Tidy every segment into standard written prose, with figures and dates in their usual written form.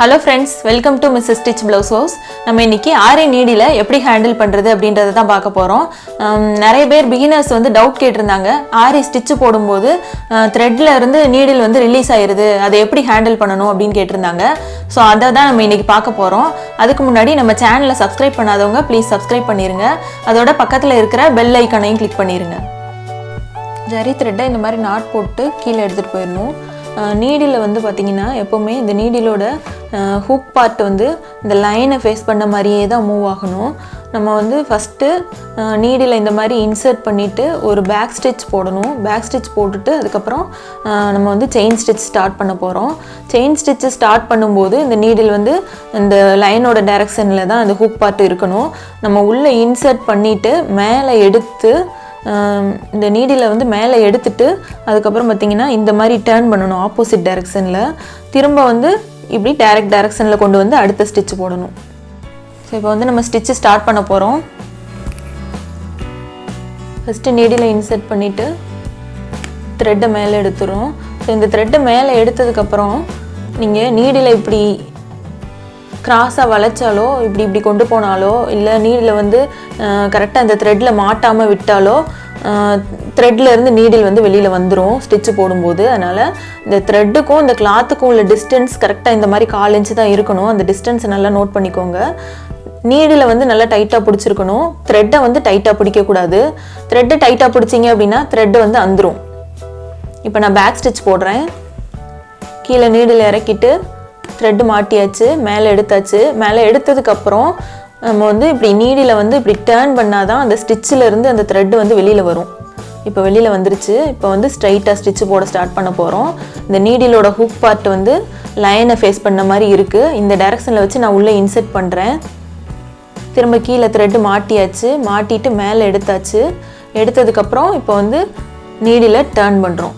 Hello friends, welcome to Mrs stitch blouse house. நம்ம இன்னைக்கு ஆரி needle எப்படி ஹேண்டில் பண்ணுறது அப்படின்றத தான் பார்க்க போகிறோம். நிறைய பேர் பிகினர்ஸ் வந்து டவுட் கேட்டிருந்தாங்க. ஆரி ஸ்டிச்சு போடும்போது த்ரெட்டில் இருந்து நீடில் வந்து ரிலீஸ் ஆயிடுது, அதை எப்படி ஹேண்டில் பண்ணணும் அப்படின்னு கேட்டிருந்தாங்க. ஸோ அதை தான் நம்ம இன்னைக்கு பார்க்க போகிறோம். அதுக்கு முன்னாடி நம்ம சேனலை சப்ஸ்கிரைப் பண்ணாதவங்க ப்ளீஸ் சப்ஸ்கிரைப் பண்ணிடுங்க. அதோட பக்கத்தில் இருக்கிற பெல் ஐக்கனையும் கிளிக் பண்ணிடுங்க. ஜரி த்ரெட்டை இந்த மாதிரி நாட் போட்டு கீழே எடுத்துகிட்டு போயிடணும். நீடில் வந்து பார்த்திங்கன்னா எப்போவுமே இந்த நீடிலோட ஹூக் பார்ட் வந்து இந்த லைனை ஃபேஸ் பண்ண மாதிரியே தான் மூவ் ஆகணும். நம்ம வந்து ஃபஸ்ட்டு நீடில் இந்த மாதிரி இன்சர்ட் பண்ணிவிட்டு ஒரு பேக் ஸ்டிச் போடணும். பேக் ஸ்டிச் போட்டுட்டு அதுக்கப்புறம் நம்ம வந்து செயின் ஸ்டிச் ஸ்டார்ட் பண்ண போகிறோம். செயின் ஸ்டிச்சு ஸ்டார்ட் பண்ணும்போது இந்த நீடில் வந்து இந்த லைனோட டைரக்ஷனில் தான் அந்த ஹூக் பார்ட் இருக்கணும். நம்ம உள்ளே இன்சர்ட் பண்ணிவிட்டு மேலே எடுத்து இந்த நீடில் வந்து மேலே எடுத்துட்டு அதுக்கப்புறம் பார்த்திங்கன்னா இந்த மாதிரி டேர்ன் பண்ணணும் ஆப்போசிட் டைரக்ஷனில். திரும்ப வந்து இப்படி டைரக்ட் டைரக்ஷனில் கொண்டு வந்து அடுத்த ஸ்டிச் போடணும். ஸோ இப்போ வந்து நம்ம ஸ்டிச்சு ஸ்டார்ட் பண்ண போகிறோம். ஃபஸ்ட்டு நீடில் இன்சர்ட் பண்ணிவிட்டு த்ரெட்டை மேலே எடுத்துரும். ஸோ இந்த த்ரெட்டை மேலே எடுத்ததுக்கப்புறம் நீங்கள் நீடில் இப்படி கிராஸாக வளைச்சாலோ இப்படி கொண்டு போனாலோ இல்லை நீடில் வந்து கரெக்டாக அந்த த்ரெட்டில் மாட்டாமல் விட்டாலோ த்ரெட்டில் இருந்து நீடில் வந்து வெளியில் வந்துடும் ஸ்டிச்சு போடும்போது. அதனால் இந்த த்ரெட்டுக்கும் இந்த கிளாத்துக்கும் உள்ள டிஸ்டன்ஸ் கரெக்டாக இந்த மாதிரி 1/4 இன்ச்சு தான் இருக்கணும். அந்த டிஸ்டன்ஸை நல்லா நோட் பண்ணிக்கோங்க. நீடில் வந்து நல்லா டைட்டாக பிடிச்சிருக்கணும். த்ரெட்டை வந்து டைட்டாக பிடிக்கக்கூடாது. த்ரெட்டை டைட்டாக பிடிச்சிங்க அப்படின்னா த்ரெட்டு வந்து அந்துடும். இப்போ நான் பேக் ஸ்டிச் போடுறேன். கீழே நீடில் இறக்கிட்டு த்ரெட்டு மாட்டியாச்சு, மேலே எடுத்தாச்சு. மேலே எடுத்ததுக்கப்புறம் நம்ம வந்து இப்படி நீடில் வந்து இப்படி டேர்ன் பண்ணால் தான் அந்த ஸ்டிச்சில் இருந்து அந்த த்ரெட்டு வந்து வெளியில் வரும். இப்போ வெளியில் வந்துருச்சு. இப்போ வந்து ஸ்ட்ரைட்டாக ஸ்டிச்சு போட ஸ்டார்ட் பண்ண போகிறோம். இந்த நீடிலோட ஹூக் பார்ட் வந்து லைனை ஃபேஸ் பண்ண மாதிரி இருக்குது. இந்த டைரக்ஷனில் வச்சு நான் உள்ளே இன்சர்ட் பண்ணுறேன். திரும்ப கீழே த்ரெட்டு மாட்டியாச்சு, மாட்டிட்டு மேலே எடுத்தாச்சு. எடுத்ததுக்கப்புறம் இப்போ வந்து நீடில் டேர்ன் பண்ணுறோம்.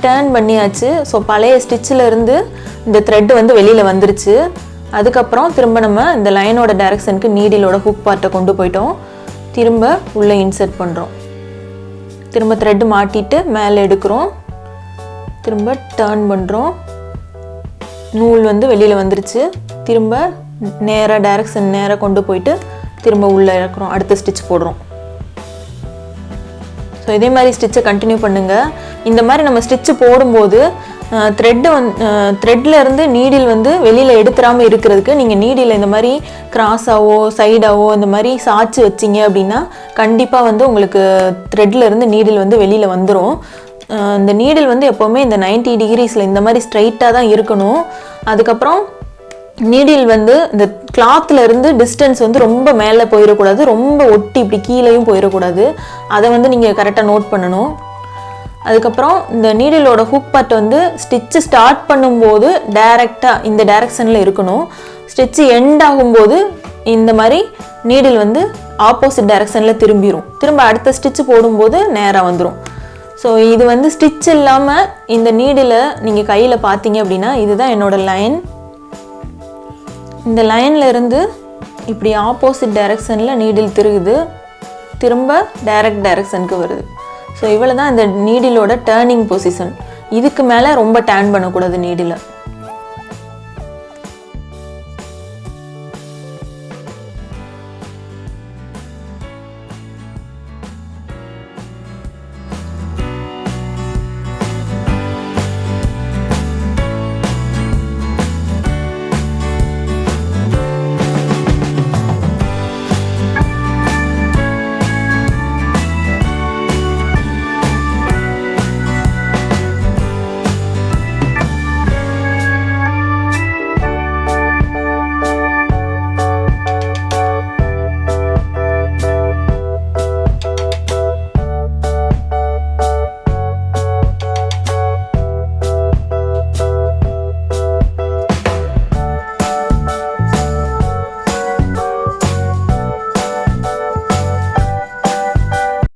டேர்ன் பண்ணியாச்சு. ஸோ பழைய ஸ்டிச்சில் இருந்து இந்த த்ரெட்டு வந்து வெளியில் வந்துருச்சு. அதுக்கப்புறம் திரும்ப நம்ம இந்த லைனோட டைரக்ஷனுக்கு நீடிலோட ஹூக் பார்ட்டை கொண்டு போயிட்டோம். திரும்ப உள்ளே இன்சர்ட் பண்ணுறோம். திரும்ப த்ரெட்டு மாட்டிட்டு மேலே எடுக்கிறோம். திரும்ப டேர்ன் பண்ணுறோம். நூல் வந்து வெளியில் வந்துருச்சு. திரும்ப நேராக டைரக்ஷன் நேராக கொண்டு போயிட்டு திரும்ப உள்ளே இறக்குறோம். அடுத்த ஸ்டிச் போடுறோம். ஸோ இதே மாதிரி ஸ்டிச்சை கண்டினியூ பண்ணுங்கள். இந்த மாதிரி நம்ம ஸ்டிச்சு போடும்போது த்ரெட்டில் இருந்து நீடில் வந்து வெளியில் எடுத்துடாமல் இருக்கிறதுக்கு நீங்கள் நீடில் இந்த மாதிரி கிராஸாவோ சைடாவோ இந்த மாதிரி சாய்ச்சி வச்சிங்க அப்படின்னா கண்டிப்பாக வந்து உங்களுக்கு த்ரெட்டில் இருந்து நீடில் வந்து வெளியில் வந்துடும். இந்த நீடில் வந்து எப்போவுமே இந்த 90 டிகிரிஸில் இந்த மாதிரி ஸ்ட்ரைட்டாக தான் இருக்கணும். அதுக்கப்புறம் நீடில் வந்து இந்த கிளாத்தில் இருந்து டிஸ்டன்ஸ் வந்து ரொம்ப மேலே போயிடக்கூடாது, ரொம்ப ஒட்டி இப்படி கீழேயும் போயிடக்கூடாது. அதை வந்து நீங்கள் கரெக்டாக நோட் பண்ணணும். அதுக்கப்புறம் இந்த நீடிலோட ஹூக் பார்ட் வந்து ஸ்டிச்சு ஸ்டார்ட் பண்ணும்போது டைரெக்டாக இந்த டைரக்ஷனில் இருக்கணும். ஸ்டிச்சு எண்ட் ஆகும்போது இந்த மாதிரி நீடில் வந்து ஆப்போசிட் டைரக்ஷனில் திரும்பிடும். திரும்ப அடுத்த ஸ்டிச்சு போடும்போது நேராக வந்துடும். ஸோ இது வந்து ஸ்டிச் இல்லாமல் இந்த நீடில் நீங்கள் கையில் பார்த்தீங்க அப்படின்னா இதுதான் என்னோடய லைன். இந்த லைனில் இருந்து இப்படி ஆப்போசிட் டைரக்ஷனில் நீடில் திருகுது. திரும்ப டைரக்ட் டைரக்ஷனுக்கு வருது. ஸோ இவ்வளோ தான் இந்த நீடிலோட டேர்னிங் பொசிஷன். இதுக்கு மேலே ரொம்ப டேர்ன் பண்ணக்கூடாது நீடில்.